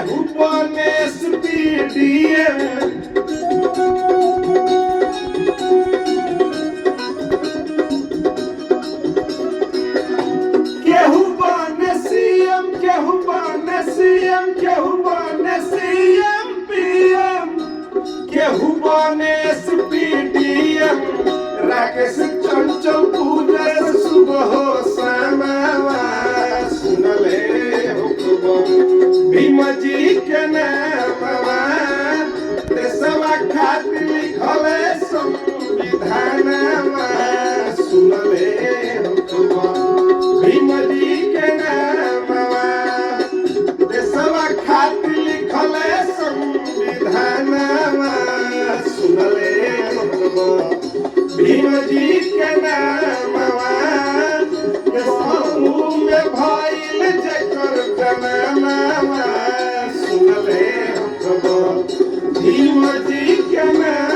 केहू बने स्पीडीएम केहू बने सीएम केहू बने सीएम केहू बने सीएम पीएम केहू बने स्पीडीएम राकेश चंचल पूजे सुबह समावा सुनले भीम जी के नामवा देशवा खातिर लिखले संविधानवा सुनले भीम जी के नामवा देशवा खातिर लिखले संविधानवा सुनले भीम जी के नामवा समूह में भइल जेकर जनमवा सुनले भीम जी के नाम